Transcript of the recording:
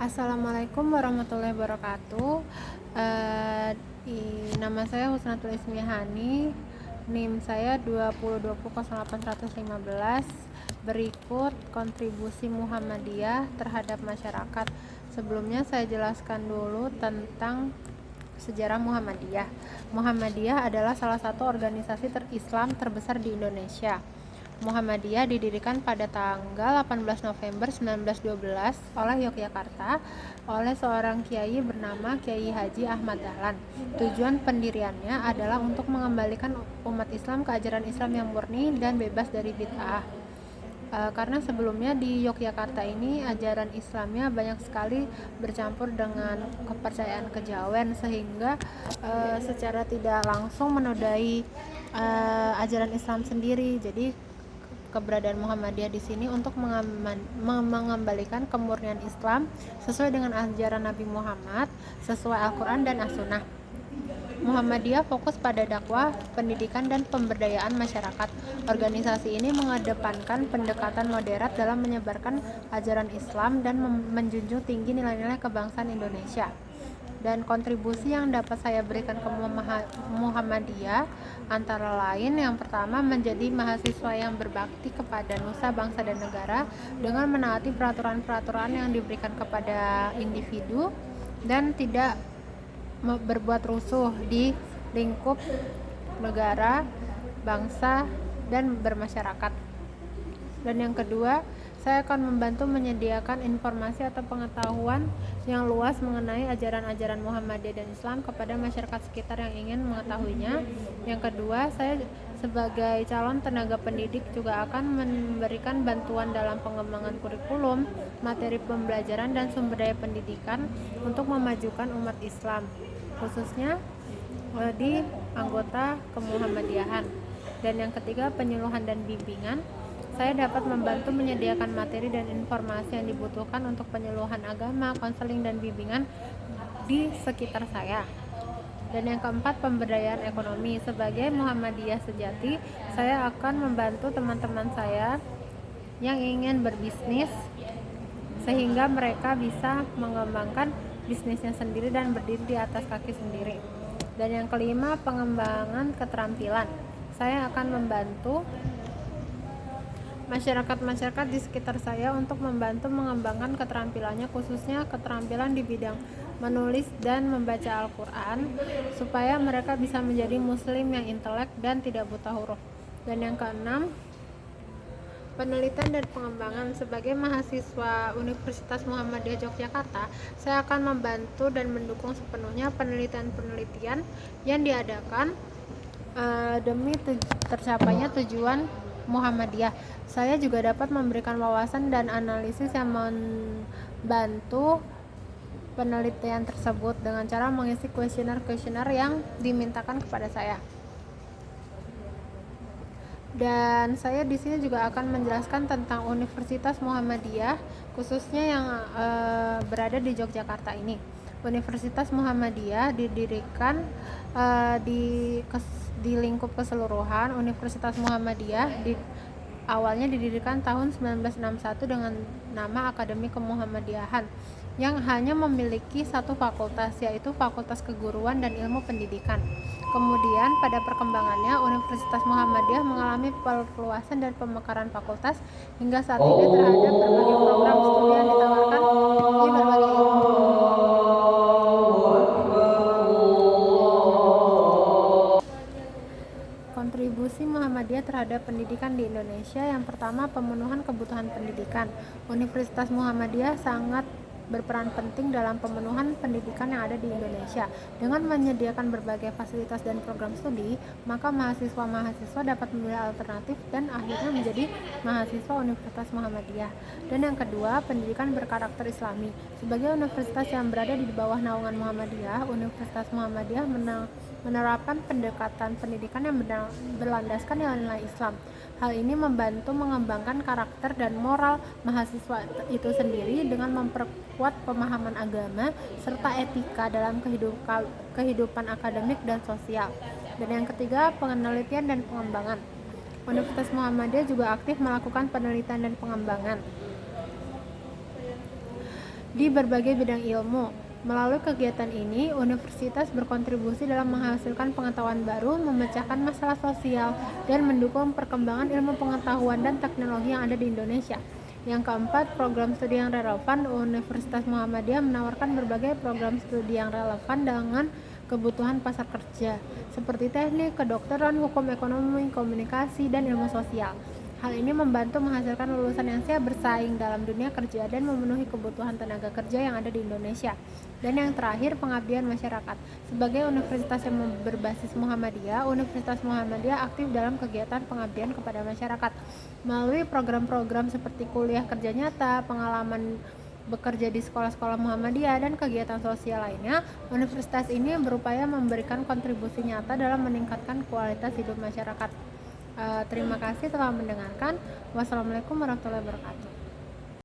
Assalamualaikum warahmatullahi wabarakatuh. Eh, Nama saya Husnatul Ismihani. NIM saya 20200815. Berikut kontribusi Muhammadiyah terhadap masyarakat. Sebelumnya saya jelaskan dulu tentang sejarah Muhammadiyah. Muhammadiyah adalah salah satu organisasi Islam terbesar di Indonesia. Muhammadiyah didirikan pada tanggal 18 November 1912 oleh Yogyakarta oleh seorang kiai bernama Kiai Haji Ahmad Dahlan. Tujuan pendiriannya adalah untuk mengembalikan umat Islam ke ajaran Islam yang murni dan bebas dari bid'ah. Karena sebelumnya di Yogyakarta ini ajaran Islamnya banyak sekali bercampur dengan kepercayaan kejawen, sehingga secara tidak langsung menodai ajaran Islam sendiri. Jadi keberadaan Muhammadiyah di sini untuk mengembalikan kemurnian Islam sesuai dengan ajaran Nabi Muhammad, sesuai Al-Quran dan As-Sunnah. Muhammadiyah fokus pada dakwah, pendidikan, dan pemberdayaan masyarakat. Organisasi ini mengedepankan pendekatan moderat dalam menyebarkan ajaran Islam dan menjunjung tinggi nilai-nilai kebangsaan Indonesia. Dan kontribusi yang dapat saya berikan ke Muhammadiyah antara lain, yang pertama, menjadi mahasiswa yang berbakti kepada nusa, bangsa, dan negara dengan menaati peraturan-peraturan yang diberikan kepada individu dan tidak berbuat rusuh di lingkup negara, bangsa, dan bermasyarakat. Dan yang kedua, saya akan membantu menyediakan informasi atau pengetahuan yang luas mengenai ajaran-ajaran Muhammadiyah dan Islam kepada masyarakat sekitar yang ingin mengetahuinya. Yang kedua, saya sebagai calon tenaga pendidik juga akan memberikan bantuan dalam pengembangan kurikulum, materi pembelajaran, dan sumber daya pendidikan untuk memajukan umat Islam, khususnya di anggota kemuhammadiyahan. Dan yang ketiga, penyuluhan dan bimbingan. Saya dapat membantu menyediakan materi dan informasi yang dibutuhkan untuk penyuluhan agama, konseling, dan bimbingan di sekitar saya. Dan yang keempat, pemberdayaan ekonomi. Sebagai Muhammadiyah sejati, saya akan membantu teman-teman saya yang ingin berbisnis sehingga mereka bisa mengembangkan bisnisnya sendiri dan berdiri di atas kaki sendiri. Dan yang kelima, pengembangan keterampilan. Saya akan membantu masyarakat di sekitar saya untuk membantu mengembangkan keterampilannya, khususnya keterampilan di bidang menulis dan membaca Al-Quran, supaya mereka bisa menjadi muslim yang intelek dan tidak buta huruf. Dan yang keenam, penelitian dan pengembangan. Sebagai mahasiswa Universitas Muhammadiyah Yogyakarta, saya akan membantu dan mendukung sepenuhnya penelitian-penelitian yang diadakan demi tercapainya tujuan Muhammadiyah. Saya juga dapat memberikan wawasan dan analisis yang membantu penelitian tersebut dengan cara mengisi kuesioner yang dimintakan kepada saya. Dan saya di sini juga akan menjelaskan tentang Universitas Muhammadiyah, khususnya yang berada di Yogyakarta ini. Universitas Muhammadiyah didirikan di lingkup keseluruhan. Universitas Muhammadiyah awalnya didirikan tahun 1961 dengan nama Akademi Kemuhammadiyahan, yang hanya memiliki satu fakultas, yaitu Fakultas Keguruan dan Ilmu Pendidikan. Kemudian pada perkembangannya, Universitas Muhammadiyah mengalami perluasan dan pemekaran fakultas hingga saat ini terhadap berbagai program studi yang ditawarkan di berbagai ilmu. Kontribusi Muhammadiyah terhadap pendidikan di Indonesia. Yang pertama, pemenuhan kebutuhan pendidikan. Universitas Muhammadiyah sangat berperan penting dalam pemenuhan pendidikan yang ada di Indonesia. Dengan menyediakan berbagai fasilitas dan program studi, maka mahasiswa-mahasiswa dapat memilih alternatif dan akhirnya menjadi mahasiswa Universitas Muhammadiyah. Dan yang kedua, pendidikan berkarakter Islami. Sebagai universitas yang berada di bawah naungan Muhammadiyah, Universitas Muhammadiyah menerapkan pendekatan pendidikan yang berlandaskan nilai-nilai Islam. Hal ini membantu mengembangkan karakter dan moral mahasiswa itu sendiri dengan memperkuat pemahaman agama serta etika dalam kehidupan akademik dan sosial. Dan yang ketiga, penelitian dan pengembangan. Universitas Muhammadiyah juga aktif melakukan penelitian dan pengembangan. di berbagai bidang ilmu. Melalui kegiatan ini, universitas berkontribusi dalam menghasilkan pengetahuan baru, memecahkan masalah sosial, dan mendukung perkembangan ilmu pengetahuan dan teknologi yang ada di Indonesia. Yang keempat, program studi yang relevan. Universitas Muhammadiyah menawarkan berbagai program studi yang relevan dengan kebutuhan pasar kerja, seperti teknik, kedokteran, hukum ekonomi, komunikasi, dan ilmu sosial. Hal ini membantu menghasilkan lulusan yang siap bersaing dalam dunia kerja dan memenuhi kebutuhan tenaga kerja yang ada di Indonesia. Dan yang terakhir, pengabdian masyarakat. Sebagai universitas yang berbasis Muhammadiyah, Universitas Muhammadiyah aktif dalam kegiatan pengabdian kepada masyarakat melalui program-program seperti kuliah kerja nyata, pengalaman bekerja di sekolah-sekolah Muhammadiyah, dan kegiatan sosial lainnya. Universitas ini berupaya memberikan kontribusi nyata dalam meningkatkan kualitas hidup masyarakat. Terima kasih telah mendengarkan. Wassalamualaikum warahmatullahi wabarakatuh.